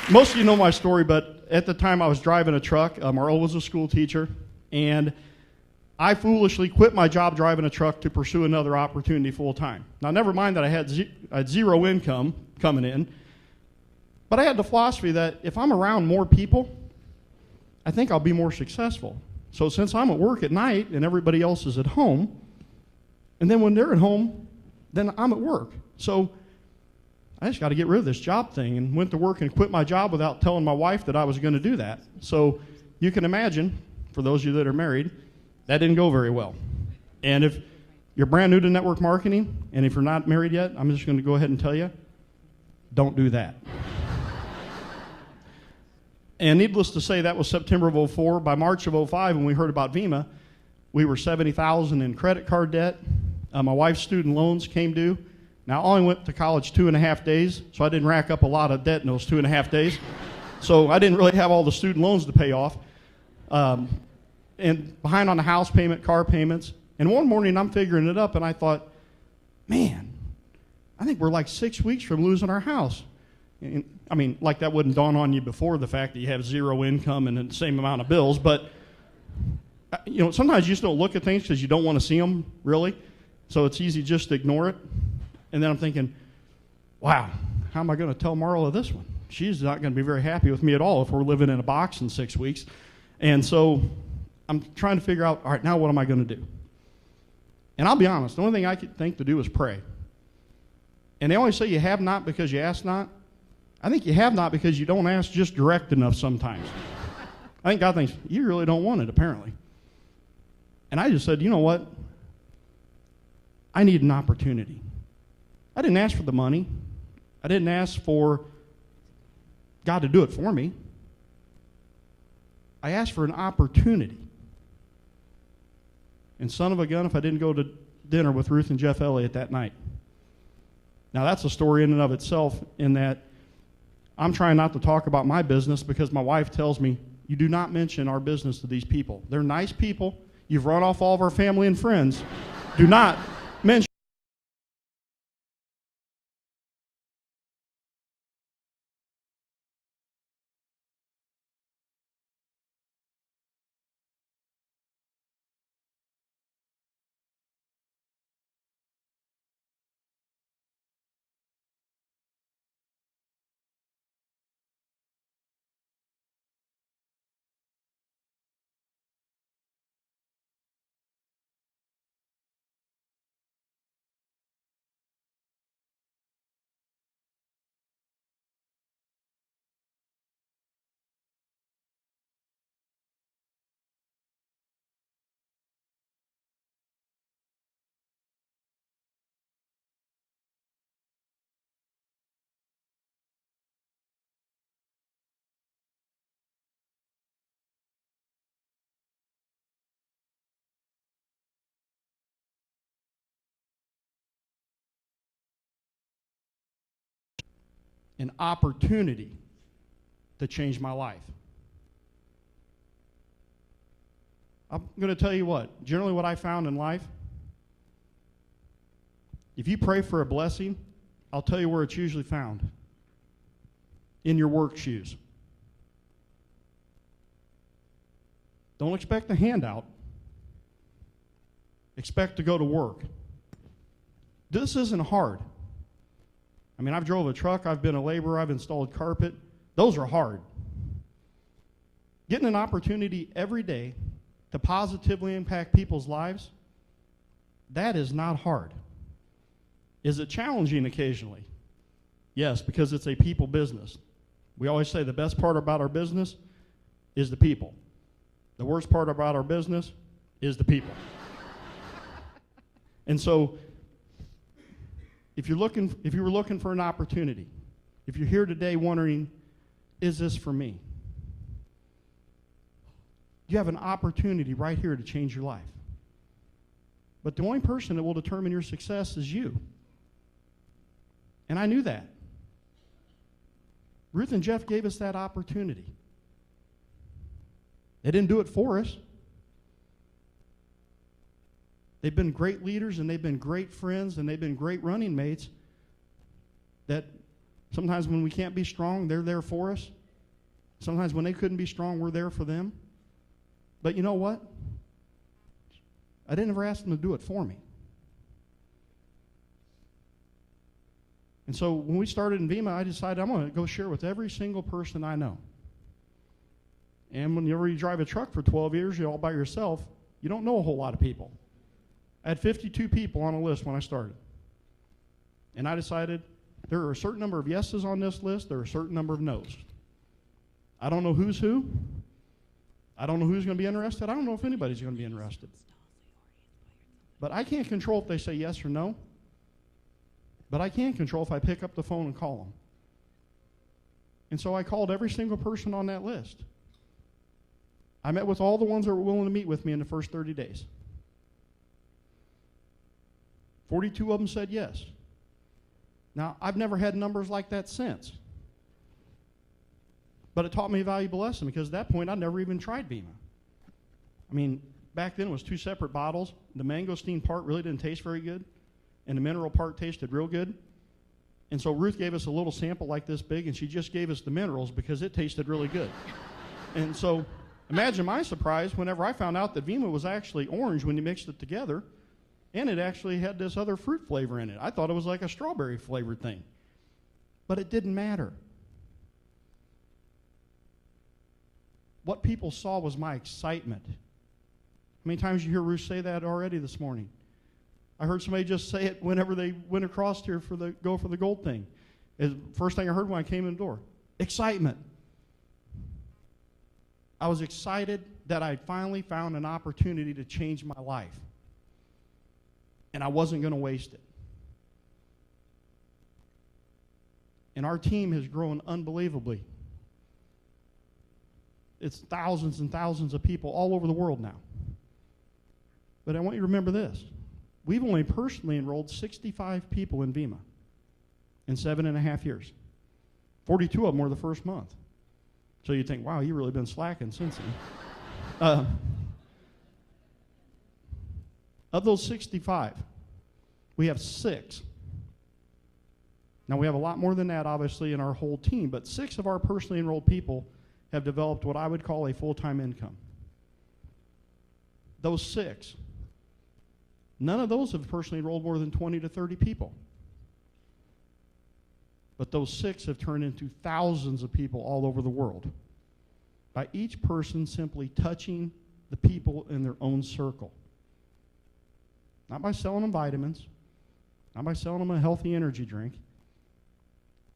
Most of you know my story, but at the time I was driving a truck. Marlo was a school teacher, and I foolishly quit my job driving a truck to pursue another opportunity full time. Now, never mind that I had zero income coming in, but I had the philosophy that if I'm around more people, I think I'll be more successful. So since I'm at work at night and everybody else is at home, and then when they're at home, then I'm at work. So I just got to get rid of this job thing, and went to work and quit my job without telling my wife that I was going to do that. So you can imagine, for those of you that are married, that didn't go very well. And if you're brand new to network marketing, and if you're not married yet, I'm just going to go ahead and tell you, don't do that. And needless to say, that was September of 2004. By March of 2005, when we heard about VEMA, we were $70,000 in credit card debt. My wife's student loans came due. Now, I only went to college 2.5 days, so I didn't rack up a lot of debt in those 2.5 days. So I didn't really have all the student loans to pay off. And behind on the house payment, car payments. And one morning, I'm figuring it up, and I thought, man, I think we're like 6 weeks from losing our house. And, I mean, like that wouldn't dawn on you before the fact that you have zero income and the same amount of bills. But, you know, sometimes you just don't look at things because you don't want to see them, really. So it's easy just to ignore it. And then I'm thinking, wow, how am I going to tell Marla this one? She's not going to be very happy with me at all if we're living in a box in 6 weeks. And so I'm trying to figure out, all right, now what am I going to do? And I'll be honest, the only thing I could think to do is pray. And they always say you have not because you ask not. I think you have not because you don't ask just direct enough sometimes. I think God thinks, you really don't want it, apparently. And I just said, you know what? I need an opportunity. I didn't ask for the money. I didn't ask for God to do it for me. I asked for an opportunity. And son of a gun if I didn't go to dinner with Ruth and Jeff Elliott that night. Now that's a story in and of itself, in that I'm trying not to talk about my business because my wife tells me, you do not mention our business to these people. They're nice people. You've run off all of our family and friends. Do not mention. An opportunity to change my life. I'm going to tell you what, generally what I found in life, if you pray for a blessing, I'll tell you where it's usually found. In your work shoes. Don't expect a handout. Expect to go to work. This isn't hard. I mean, I've drove a truck, I've been a laborer, I've installed carpet. Those are hard. Getting an opportunity every day to positively impact people's lives, that is not hard. Is it challenging occasionally? Yes, because it's a people business. We always say the best part about our business is the people. The worst part about our business is the people. And so, if you were looking for an opportunity, if you're here today wondering, is this for me? You have an opportunity right here to change your life. But the only person that will determine your success is you. And I knew that. Ruth and Jeff gave us that opportunity. They didn't do it for us. They've been great leaders, and they've been great friends, and they've been great running mates that sometimes when we can't be strong, they're there for us. Sometimes when they couldn't be strong, we're there for them. But you know what? I didn't ever ask them to do it for me. And so when we started in Vima, I decided I'm going to go share with every single person I know. And whenever you drive a truck for 12 years, you're all by yourself, you don't know a whole lot of people. I had 52 people on a list when I started. And I decided there are a certain number of yeses on this list, there are a certain number of nos. I don't know who's who. I don't know who's going to be interested. I don't know if anybody's going to be interested. But I can't control if they say yes or no. But I can control if I pick up the phone and call them. And so I called every single person on that list. I met with all the ones that were willing to meet with me in the first 30 days. 42 of them said yes. Now, I've never had numbers like that since. But it taught me a valuable lesson because at that point, I'd never even tried Vima. I mean, back then it was 2 separate bottles. The mangosteen part really didn't taste very good, and the mineral part tasted real good. And so Ruth gave us a little sample like this big, and she just gave us the minerals because it tasted really good. And so imagine my surprise whenever I found out that Vima was actually orange when you mixed it together, and it actually had this other fruit flavor in it. I thought it was like a strawberry flavored thing. But it didn't matter. What people saw was my excitement. How many times did you hear Ruth say that already this morning? I heard somebody just say it whenever they went across here for the go for the gold thing. The first thing I heard when I came in the door. Excitement. I was excited that I finally found an opportunity to change my life. And I wasn't going to waste it. And our team has grown unbelievably. It's thousands and thousands of people all over the world now. But I want you to remember this. We've only personally enrolled 65 people in Vima in 7.5 years. 42 of them were the first month. So you think, wow, you've really been slacking since then. Of those 65, we have 6. Now, we have a lot more than that, obviously, in our whole team, but 6 of our personally enrolled people have developed what I would call a full-time income. Those 6, none of those have personally enrolled more than 20 to 30 people. But those 6 have turned into thousands of people all over the world by each person simply touching the people in their own circle. Not by selling them vitamins, not by selling them a healthy energy drink.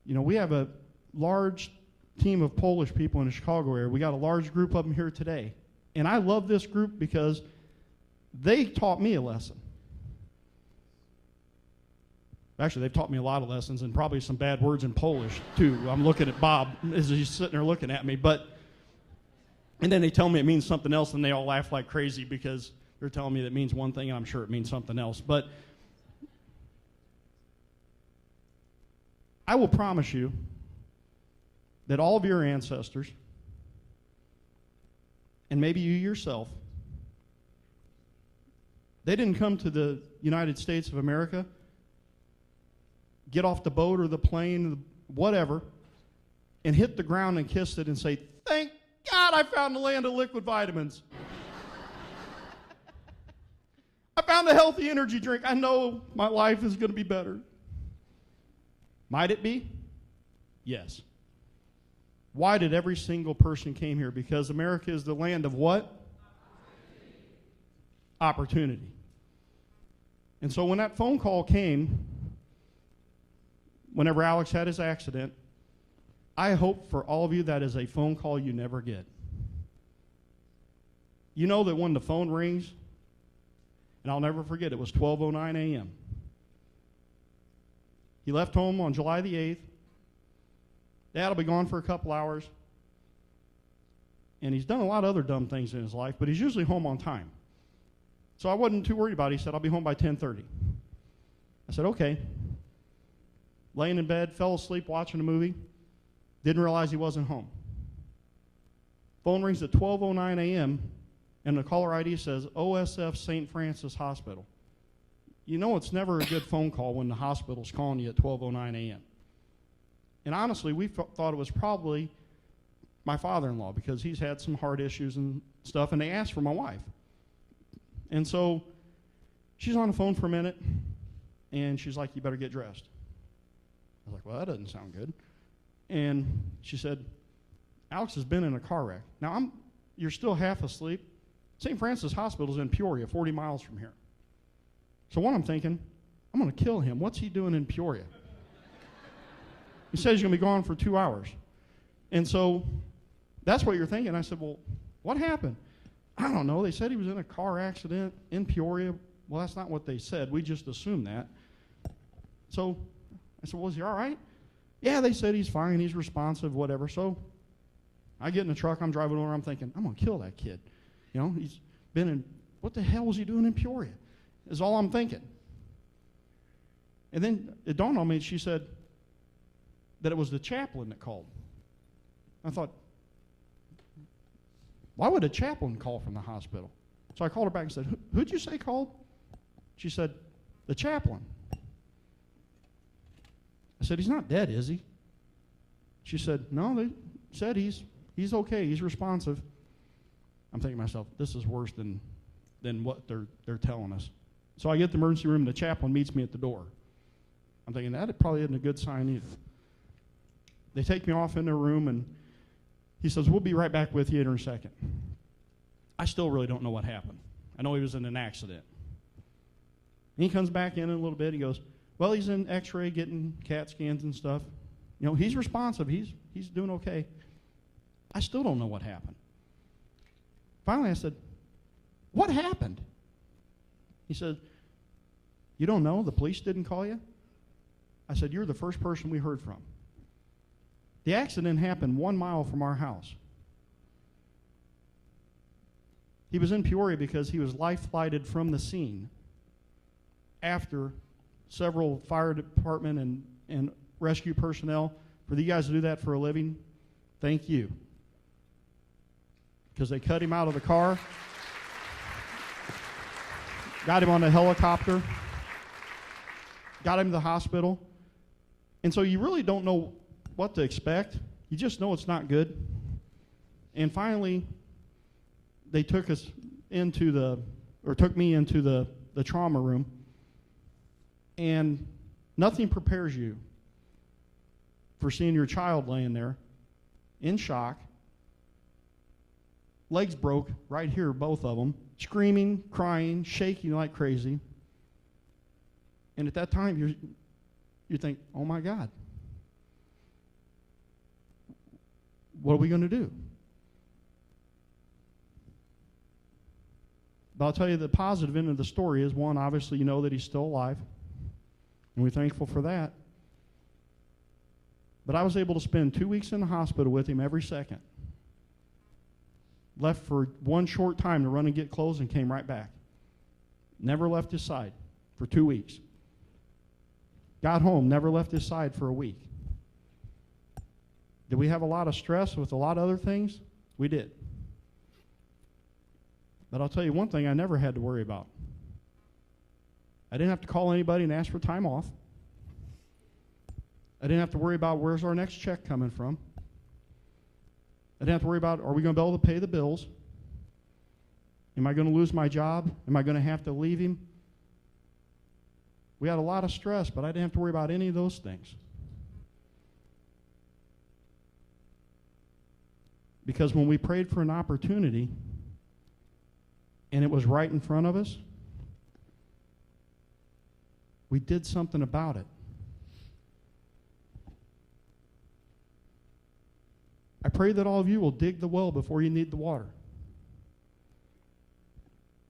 You know, we have a large team of Polish people in the Chicago area. We got a large group of them here today. And I love this group because they taught me a lesson. Actually, they've taught me a lot of lessons and probably some bad words in Polish, too. I'm looking at Bob as he's sitting there looking at me. And then they tell me it means something else, and they all laugh like crazy because they're telling me that it means one thing, and I'm sure it means something else. But I will promise you that all of your ancestors, and maybe you yourself, they didn't come to the United States of America, get off the boat or the plane, or whatever, and hit the ground and kiss it and say, "Thank God I found the land of liquid vitamins. I found a healthy energy drink. I know my life is going to be better." Might it be? Yes. Why did every single person came here? Because America is the land of what? Opportunity. And so when that phone call came, whenever Alex had his accident, I hope for all of you that is a phone call you never get. You know that when the phone rings, and I'll never forget, it was 12:09 a.m. He left home on July the 8th. Dad will be gone for a couple hours. And he's done a lot of other dumb things in his life, but he's usually home on time. So I wasn't too worried about it. He said, "I'll be home by 10:30. I said, "Okay." Laying in bed, fell asleep watching a movie. Didn't realize he wasn't home. Phone rings at 12:09 a.m., and the caller ID says OSF St. Francis Hospital. You know it's never a good phone call when the hospital's calling you at 12:09 a.m. And honestly, we thought it was probably my father-in-law because he's had some heart issues and stuff, and they asked for my wife. And so she's on the phone for a minute, and she's like, you better get dressed. I was like, well, that doesn't sound good. And she said, Alex has been in a car wreck. Now, you're still half asleep. St. Francis Hospital is in Peoria, 40 miles from here. So what I'm thinking, I'm going to kill him. What's he doing in Peoria? He says he's going to be gone for 2 hours. And so that's what you're thinking. I said, well, what happened? I don't know. They said he was in a car accident in Peoria. Well, that's not what they said. We just assumed that. So I said, well, is he all right? Yeah, they said he's fine. He's responsive, whatever. So I get in the truck. I'm driving over. I'm thinking, I'm going to kill that kid. You know, he's been in, what the hell was he doing in Peoria? Is all I'm thinking. And then it dawned on me, she said that it was the chaplain that called. I thought, why would a chaplain call from the hospital? So I called her back and said, who'd you say called? She said, the chaplain. I said, he's not dead, is he? She said, no, they said he's okay, he's responsive. I'm thinking to myself, this is worse than what they're telling us. So I get to the emergency room, and the chaplain meets me at the door. I'm thinking, that probably isn't a good sign either. They take me off in their room, and he says, we'll be right back with you in a second. I still really don't know what happened. I know he was in an accident. And he comes back in a little bit. He goes, well, he's in x-ray getting CAT scans and stuff. You know, he's responsive. He's doing okay. I still don't know what happened. Finally, I said, what happened? He said, you don't know? The police didn't call you? I said, you're the first person we heard from. The accident happened 1 mile from our house. He was in Peoria because he was life-flighted from the scene after several fire department and rescue personnel. For you guys to do that for a living, thank you. Because they cut him out of the car, got him on a helicopter, got him to the hospital. And so you really don't know what to expect. You just know it's not good. And finally, they took me into the trauma room. And nothing prepares you for seeing your child laying there in shock, legs broke right here, both of them, screaming, crying, shaking like crazy. And at that time, you think, oh my God, what are we going to do? But I'll tell you the positive end of the story is, one, obviously you know that he's still alive, and we're thankful for that. But I was able to spend 2 weeks in the hospital with him every second. Left for one short time to run and get clothes and came right back. Never left his side for 2 weeks. Got home, never left his side for a week. Did we have a lot of stress with a lot of other things? We did. But I'll tell you one thing I never had to worry about. I didn't have to call anybody and ask for time off. I didn't have to worry about where's our next check coming from. I didn't have to worry about, are we going to be able to pay the bills? Am I going to lose my job? Am I going to have to leave him? We had a lot of stress, but I didn't have to worry about any of those things. Because when we prayed for an opportunity, and it was right in front of us, we did something about it. I pray that all of you will dig the well before you need the water.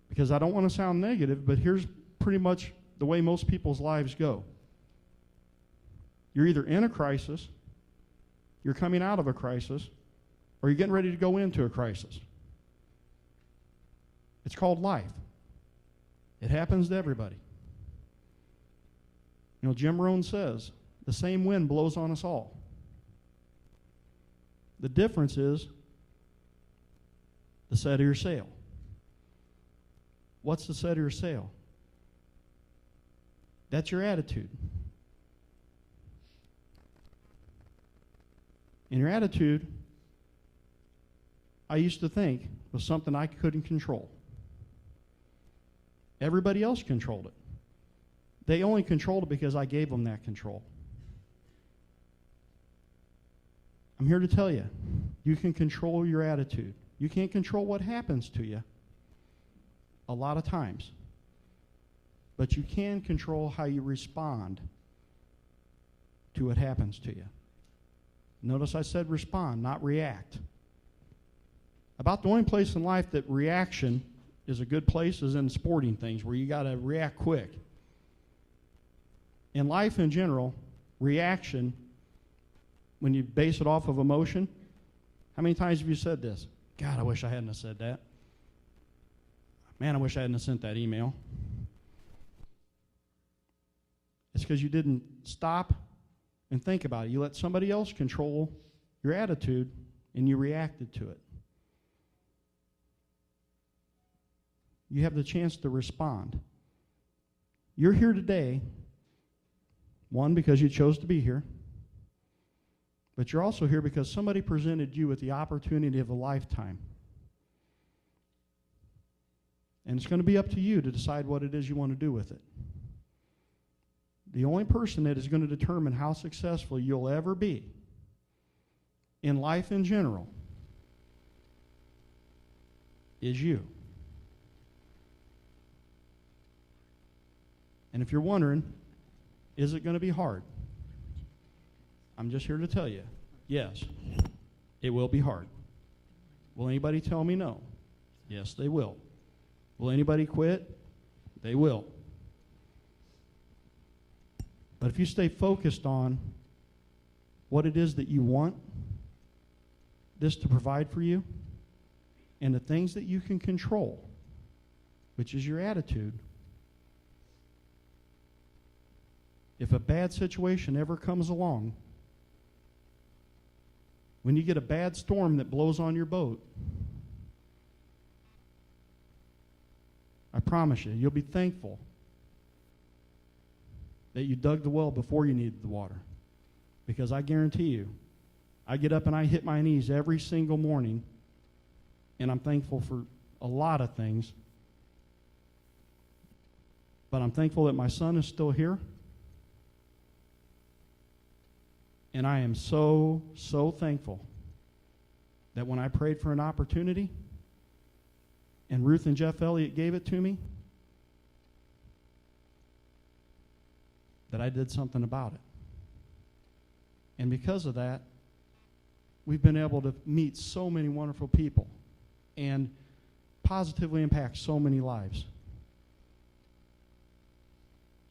Because I don't want to sound negative, but here's pretty much the way most people's lives go. You're either in a crisis, you're coming out of a crisis, or you're getting ready to go into a crisis. It's called life. It happens to everybody. You know, Jim Rohn says, the same wind blows on us all. The difference is the set of your sail. What's the set of your sail? That's your attitude. And your attitude I used to think was something I couldn't control. Everybody else controlled it. They only controlled it because I gave them that control. I'm here to tell you, you can control your attitude. You can't control what happens to you a lot of times. But you can control how you respond to what happens to you. Notice I said respond, not react. About the only place in life that reaction is a good place is in sporting things where you got to react quick. In life in general, reaction, when you base it off of emotion, how many times have you said this? God, I wish I hadn't have said that. Man, I wish I hadn't have sent that email. It's because you didn't stop and think about it. You let somebody else control your attitude, and you reacted to it. You have the chance to respond. You're here today, one, because you chose to be here, but you're also here because somebody presented you with the opportunity of a lifetime. And it's going to be up to you to decide what it is you want to do with it. The only person that is going to determine how successful you'll ever be in life in general is you. And if you're wondering, is it going to be hard? I'm just here to tell you, yes, it will be hard. Will anybody tell me no? Yes, they will. Will anybody quit? They will. But if you stay focused on what it is that you want this to provide for you and the things that you can control, which is your attitude, if a bad situation ever comes along, when you get a bad storm that blows on your boat, I promise you, you'll be thankful that you dug the well before you needed the water. Because I guarantee you, I get up and I hit my knees every single morning, and I'm thankful for a lot of things. But I'm thankful that my son is still here. And I am so, so thankful that when I prayed for an opportunity and Ruth and Jeff Elliott gave it to me, that I did something about it. And because of that, we've been able to meet so many wonderful people and positively impact so many lives.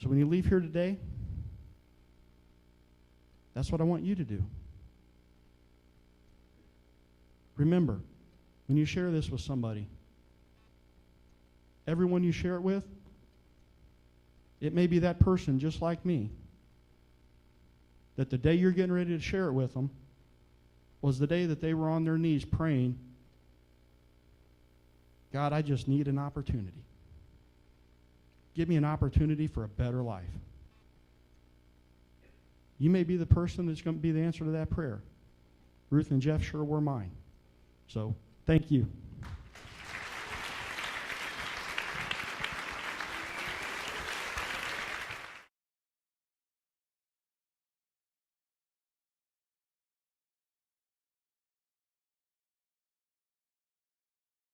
So when you leave here today, that's what I want you to do. Remember, when you share this with somebody, everyone you share it with, it may be that person just like me, that the day you're getting ready to share it with them was the day that they were on their knees praying, God, I just need an opportunity. Give me an opportunity for a better life. You may be the person that's going to be the answer to that prayer. Ruth and Jeff sure were mine. So, thank you.